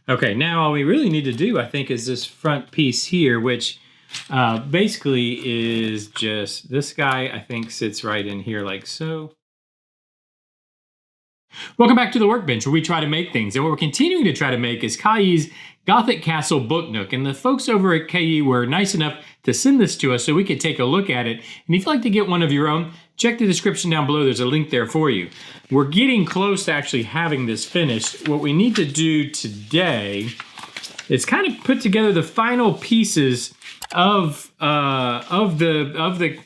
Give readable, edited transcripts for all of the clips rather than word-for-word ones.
Okay, now all we really need to do, I think, is this front piece here, which basically is just this guy, I think, sits right in here like so. Welcome back to the workbench, where we try to make things. And what we're continuing to try to make is Kai's Gothic Castle book nook. And the folks over at KE were nice enough to send this to us so we could take a look at it. And if you'd like to get one of your own, check the description down below. There's a link there for you. We're getting close to actually having this finished. What we need to do today is kind of put together the final pieces of the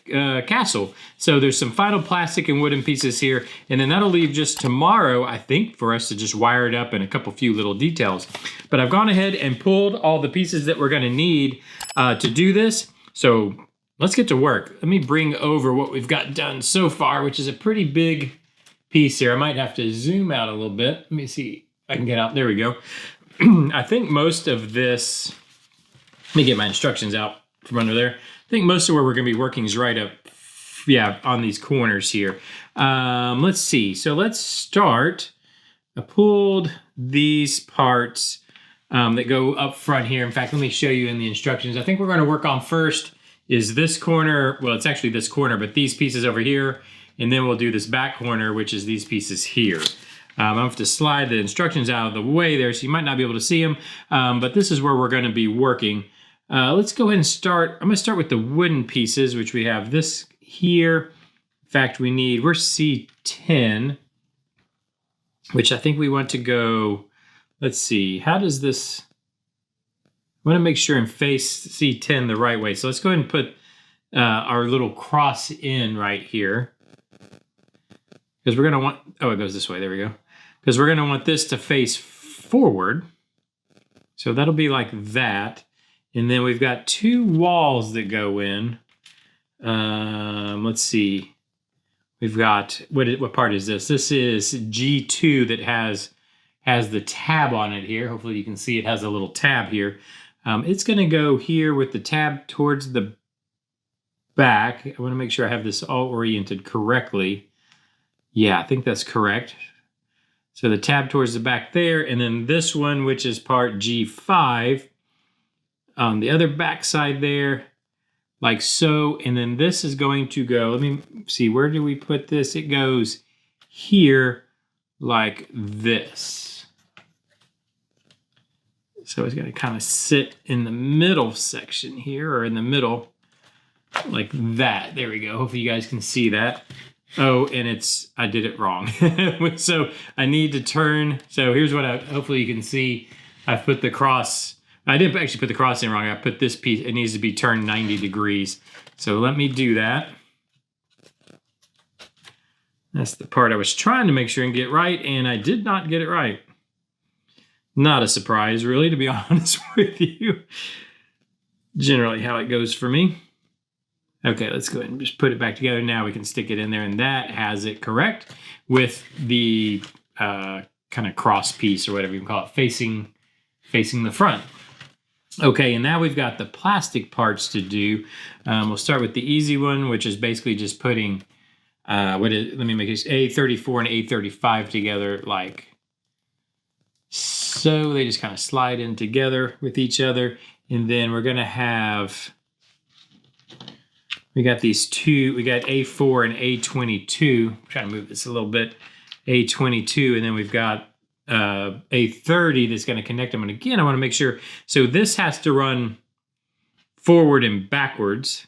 castle. So there's some final plastic and wooden pieces here, and then that'll leave just tomorrow, I think, for us to just wire it up and a few little details. But I've gone ahead and pulled all the pieces that we're going to need to do this. So let's get to work. Let me bring over what we've got done so far, which is a pretty big piece here. I might have to zoom out a little bit. Let me see if I can get out. There we go. I think most of this, let me get my instructions out from under there. I think most of where we're going to be working is right up, yeah, on these corners here. Let's see. So let's start. I pulled these parts that go up front here. In fact, let me show you in the instructions. I think we're going to work on first is this corner. Well, it's actually this corner, but these pieces over here. And then we'll do this back corner, which is these pieces here. I have to slide the instructions out of the way there, so you might not be able to see them. But this is where we're going to be working. Let's go ahead and start. I'm going to start with the wooden pieces, which we have this here. In fact, we're C10, which I think we want to go, let's see, how does this, I want to make sure and face C10 the right way. So let's go ahead and put our little cross in right here. Because we're going to want, oh, it goes this way, there we go. Because we're going to want this to face forward. So that'll be like that. And then we've got two walls that go in. Let's see. We've got, what part is this? This is G2 that has the tab on it here. Hopefully you can see it has a little tab here. It's going to go here with the tab towards the back. I want to make sure I have this all oriented correctly. Yeah, I think that's correct. So the tab towards the back there, and then this one, which is part G5, on the other back side there, like so. And then this is going to go, let me see, where do we put this? It goes here like this. So it's going to kind of sit in the middle section here, or in the middle like that. There we go. Hopefully you guys can see that. Oh, and I did it wrong. So I need to turn. So here's what hopefully you can see. I've put the cross. I didn't actually put the cross in wrong. I put this piece. It needs to be turned 90 degrees. So let me do that. That's the part I was trying to make sure and get right, and I did not get it right. Not a surprise, really, to be honest with you. Generally how it goes for me. Okay, let's go ahead and just put it back together. Now we can stick it in there, and that has it correct with the kind of cross piece, or whatever you can call it, facing the front. Okay, and now we've got the plastic parts to do. We'll start with the easy one, which is basically just putting, let me make this A34 and A35 together like so. They just kind of slide in together with each other. And then we're going to have, we got these two, we got A4 and A22. I'm trying to move this a little bit. A22, and then we've got A30 that's going to connect them. And again, I want to make sure, so this has to run forward and backwards.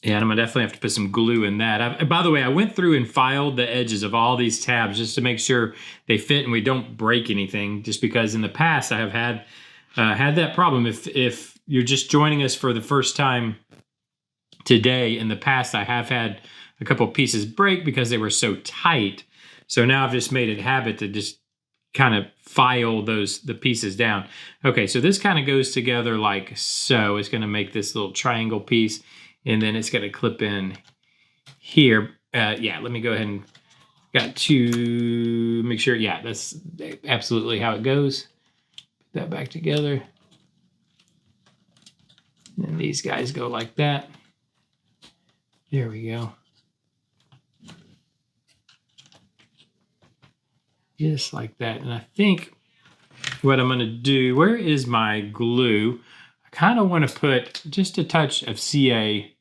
And I'm going to definitely have to put some glue in that. By the way, I went through and filed the edges of all these tabs just to make sure they fit and we don't break anything, just because in the past I have had that problem. If you're just joining us for the first time today, in the past I have had a couple pieces break because they were so tight. So now I've just made it a habit to just kind of file the pieces down. Okay, so this kind of goes together like so. It's going to make this little triangle piece, and then it's going to clip in here. Yeah, let me go ahead and got to make sure. Yeah, that's absolutely how it goes. Put that back together. And these guys go like that. There we go. Just like that. And I think what I'm gonna do, where is my glue? I kind of want to put just a touch of CA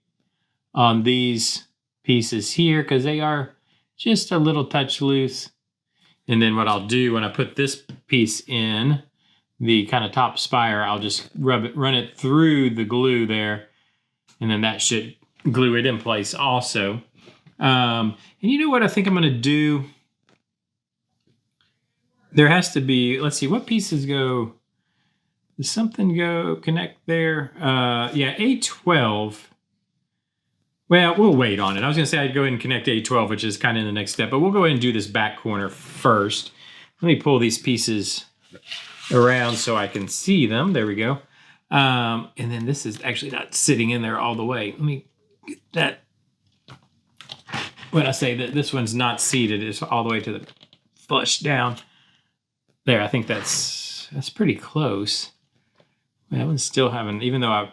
on these pieces here because they are just a little touch loose. And then what I'll do when I put this piece in, the kind of top spire, I'll just run it through the glue there, and then that should glue it in place also. And you know what I think I'm gonna do? There has to be, let's see, what pieces go, does something go connect there? Yeah, A12. Well, we'll wait on it. I was gonna say I'd go ahead and connect A12, which is kind of the next step, but we'll go ahead and do this back corner first. Let me pull these pieces around so I can see them. There we go. And then this is actually not sitting in there all the way. Let me get that. When I say that this one's not seated, it's all the way to the flush down. There, I think that's pretty close. That one's still having, even though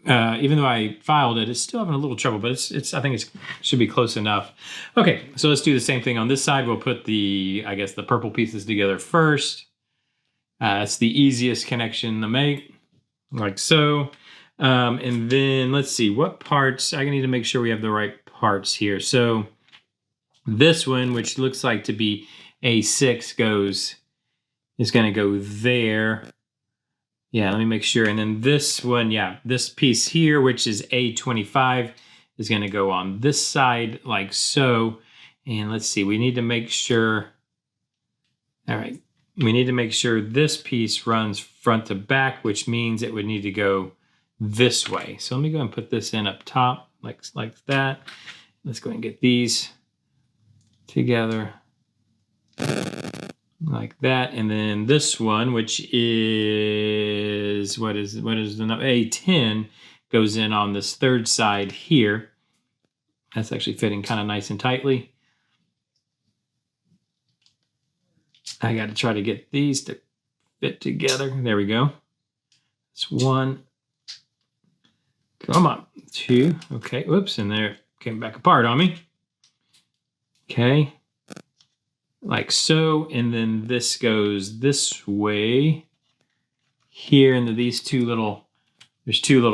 I filed it, it's still having a little trouble, but I think it should be close enough. Okay, so let's do the same thing on this side. We'll put the purple pieces together first. It's the easiest connection to make, like so. And then let's see, what parts, I need to make sure we have the right parts here. So this one, which looks like to be A6 is gonna go there. Yeah, let me make sure. And then this one, yeah, this piece here, which is A25, is going to go on this side like so. And let's see, we need to make sure, all right, we need to make sure this piece runs front to back, which means it would need to go this way. So let me go and put this in up top like that. Let's go and get these together. Like that, and then this one, which is what is the number? A10, goes in on this third side here. That's actually fitting kind of nice and tightly. I got to try to get these to fit together. There we go. That's one. Come on, two. Okay, whoops, and there it came back apart on me. Okay. Like so, and then this goes this way here, and there's two little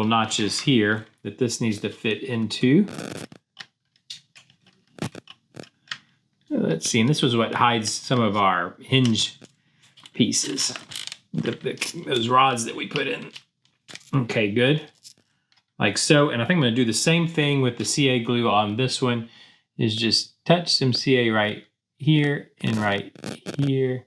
notches here that this needs to fit into. Let's see, and this was what hides some of our hinge pieces, those rods that we put in. Okay, good. Like so, and I think I'm going to do the same thing with the CA glue on this one, is just touch some CA right here and right here.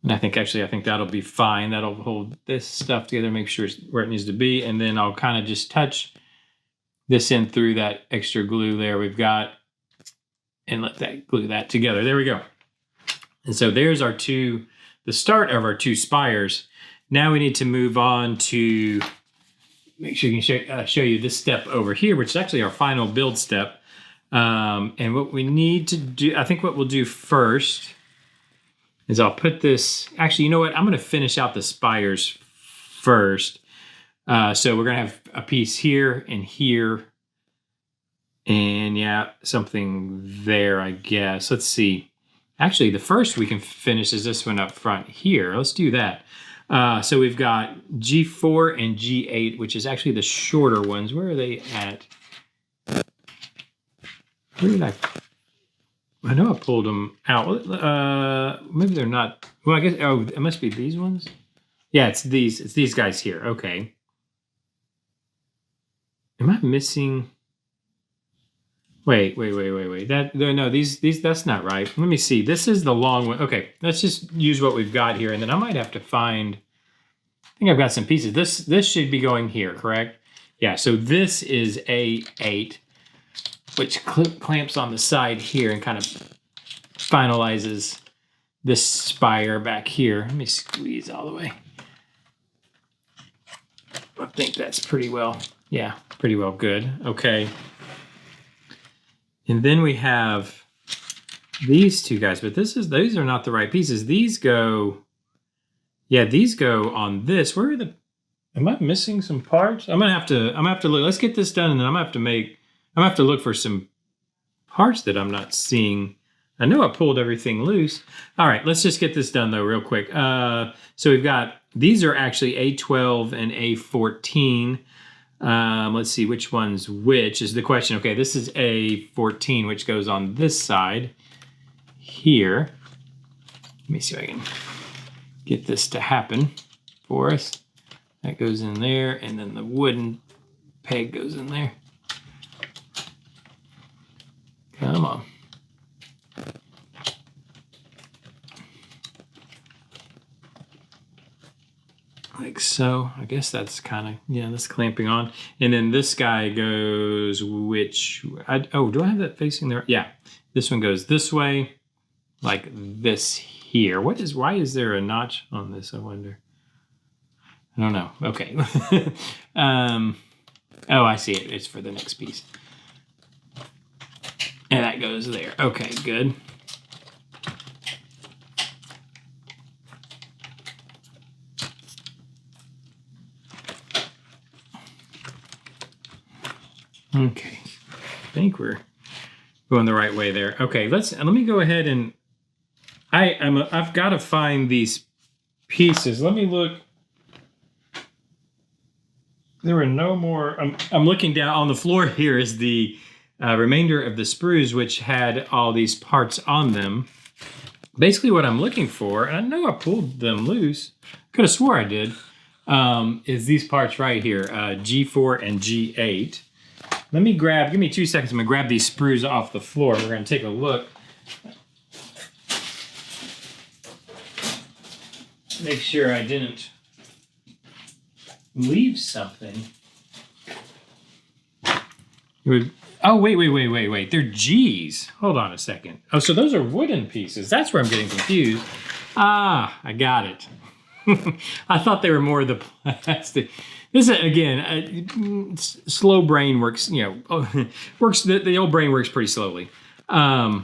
And I think that'll be fine. That'll hold this stuff together, make sure it's where it needs to be. And then I'll kind of just touch this in through that extra glue there we've got and let that glue that together. There we go. And so there's the start of our two spires. Now we need to move on to make sure you can show you this step over here, which is actually our final build step. And what we need to do, I think what we'll do first is I'll put this, actually, you know what? I'm going to finish out the spires first. So we're going to have a piece here and here. And yeah, something there, I guess. Let's see. Actually, the first we can finish is this one up front here. Let's do that. So we've got G4 and G8, which is actually the shorter ones. Where are they at? Where did I know I pulled them out. Maybe they're not. Well, I guess, oh, it must be these ones. Yeah, it's these guys here. Okay. Am I missing? Wait. That's not right. Let me see. This is the long one. Okay, let's just use what we've got here, and then I might have to find, I think I've got some pieces. This should be going here, correct? Yeah, so this is A8. Which clamps on the side here and kind of finalizes this spire back here. Let me squeeze all the way. I think that's pretty well good. Okay. And then we have these two guys, but these are not the right pieces. These go on this. Where are am I missing some parts? I'm gonna have to look. Let's get this done, and then I'm gonna have to look for some parts that I'm not seeing. I know I pulled everything loose. All right, let's just get this done though real quick. So we've got, these are actually A12 and A14. Let's see which one's which is the question. Okay, this is A14, which goes on this side here. Let me see if I can get this to happen for us. That goes in there, and then the wooden peg goes in there. Come on. Like so. I guess that's kind of, yeah, that's clamping on. And then this guy goes which, oh, do I have that facing there? Yeah, this one goes this way, like this here. Why is there a notch on this, I wonder? I don't know. Okay. Oh, I see it. It's for the next piece. And that goes there. Okay, good. Okay. I think we're going the right way there. Okay, let me go ahead and I've got to find these pieces. Let me look. There were no more. I'm looking down on the floor. Here is the remainder of the sprues, which had all these parts on them. Basically, what I'm looking for, and I know I pulled them loose. Could have swore I did. Is these parts right here, G4 and G8. Let me give me 2 seconds. I'm gonna grab these sprues off the floor. We're gonna take a look. Make sure I didn't leave something. Oh, wait. They're G's. Hold on a second. Oh, so those are wooden pieces. That's where I'm getting confused. Ah, I got it. I thought they were more the plastic. This is, again, slow brain works, you know, the old brain works pretty slowly. This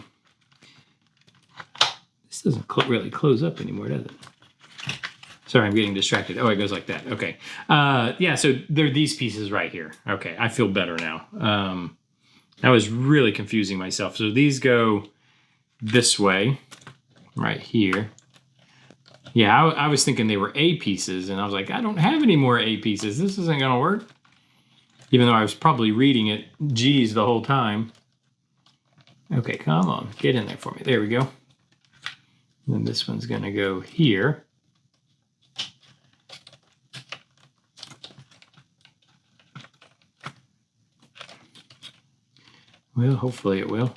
doesn't really close up anymore, does it? Sorry, I'm getting distracted. Oh, it goes like that. Okay. Yeah, so they're these pieces right here. Okay, I feel better now. I was really confusing myself. So these go this way, right here. Yeah, I was thinking they were A pieces, and I was like, I don't have any more A pieces. This isn't going to work. Even though I was probably reading it G's the whole time. Okay, come on. Get in there for me. There we go. And then this one's going to go here. Well, hopefully it will.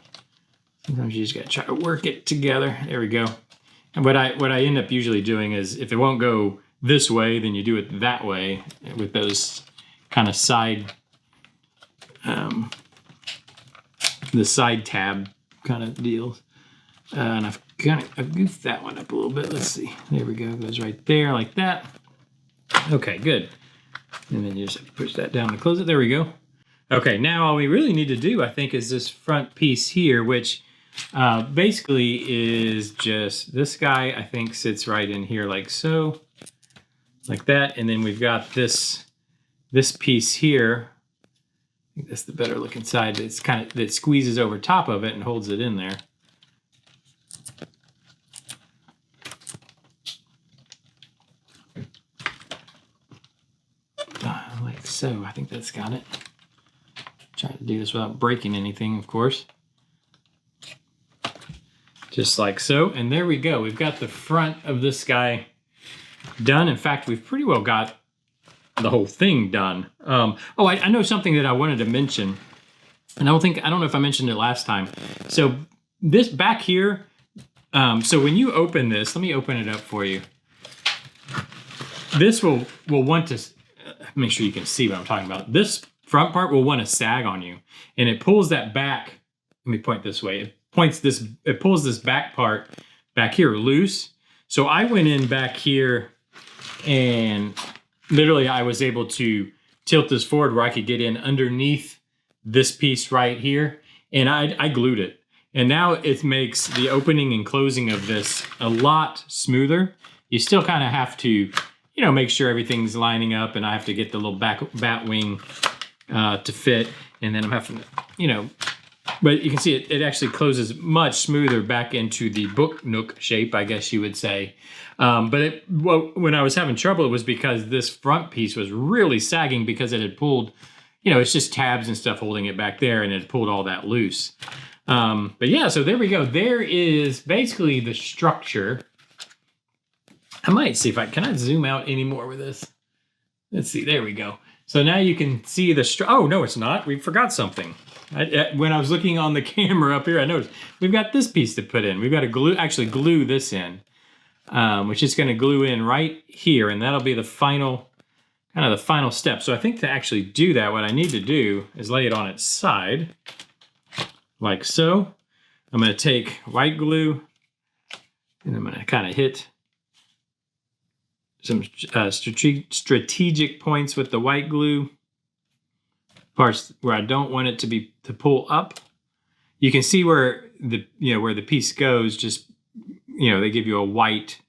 Sometimes you just got to try to work it together. There we go. And what I end up usually doing is, if it won't go this way, then you do it that way with those kind of side, the side tab kind of deals. And I've goofed that one up a little bit. Let's see. There we go. It goes right there like that. Okay, good. And then you just have to push that down to close it. There we go. Okay, now all we really need to do, I think, is this front piece here, which basically is just this guy, I think, sits right in here like so, like that. And then we've got this piece here. I think that's the better looking side. That squeezes over top of it and holds it in there. Like so. I think that's got it. Try to do this without breaking anything, of course. Just like so. And there we go. We've got the front of this guy done. In fact, we've pretty well got the whole thing done. I know something that I wanted to mention. And I don't know if I mentioned it last time. So this back here, so when you open this, let me open it up for you. This will want to, make sure you can see what I'm talking about. This front part will want to sag on you, and it pulls that back. Let me point this way. It pulls this back part back here loose. So I went in back here, and literally I was able to tilt this forward where I could get in underneath this piece right here, and I glued it. And now it makes the opening and closing of this a lot smoother. You still kind of have to, make sure everything's lining up, and I have to get the little bat wing to fit, and then I'm having to, But you can see it actually closes much smoother back into the book nook shape, I guess you would say. But when I was having trouble, it was because this front piece was really sagging because it had pulled, you know, it's just tabs and stuff holding it back there, and it pulled all that loose. But yeah, so there we go. There is basically the structure. I might see if can I zoom out any more with this? Let's see, there we go. So now you can see the oh, no, it's not. We forgot something. When I was looking on the camera up here, I noticed we've got this piece to put in. We've got to actually glue this in, which is going to glue in right here, and that'll be the final, kind of the final step. So I think to actually do that, what I need to do is lay it on its side, like so. I'm going to take white glue, and I'm going to kind of hit some strategic points with the white glue. Parts where I don't want it to pull up. You can see where where the piece goes. Just they give you a white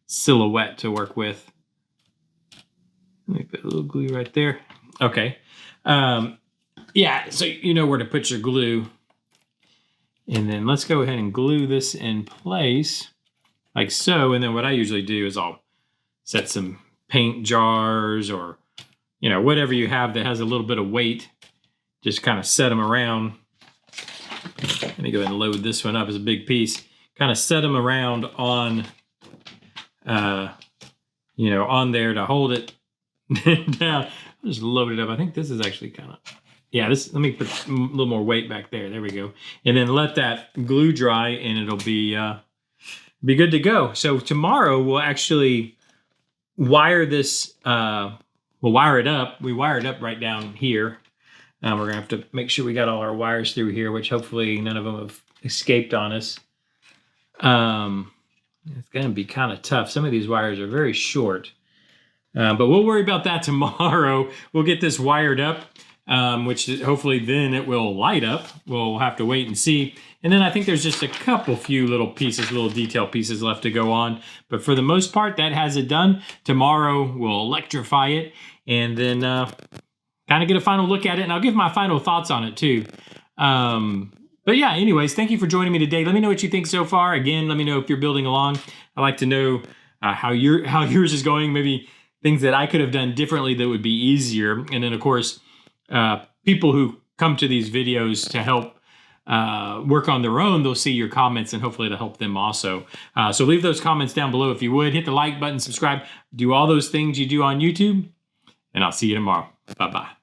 silhouette to work with. Make that little glue right there. Okay. Yeah. So you know where to put your glue. And then let's go ahead and glue this in place, like so. And then what I usually do is I'll set some paint jars or whatever you have that has a little bit of weight. Just kind of set them around. Let me go ahead and load this one up as a big piece. Kind of set them around on, on there to hold it down. I'll just load it up. I think this is actually kind of, yeah, let me put a little more weight back there. There we go. And then let that glue dry and it'll be good to go. So tomorrow we'll actually wire this, we'll wire it up. We wire it up right down here. We're going to have to make sure we got all our wires through here, which hopefully none of them have escaped on us. It's going to be kind of tough. Some of these wires are very short. But we'll worry about that tomorrow. We'll get this wired up, which hopefully then it will light up. We'll have to wait and see. And then I think there's just a few little pieces, little detail pieces left to go on. But for the most part, that has it done. Tomorrow we'll electrify it and then kind of get a final look at it. And I'll give my final thoughts on it too. But yeah, anyways, thank you for joining me today. Let me know what you think so far. Again, let me know if you're building along. I like to know how yours is going. Maybe things that I could have done differently that would be easier. And then, of course, people who come to these videos to help work on their own, they'll see your comments and hopefully it'll help them also. So leave those comments down below if you would. Hit the like button, subscribe, do all those things you do on YouTube, and I'll see you tomorrow. Bye-bye.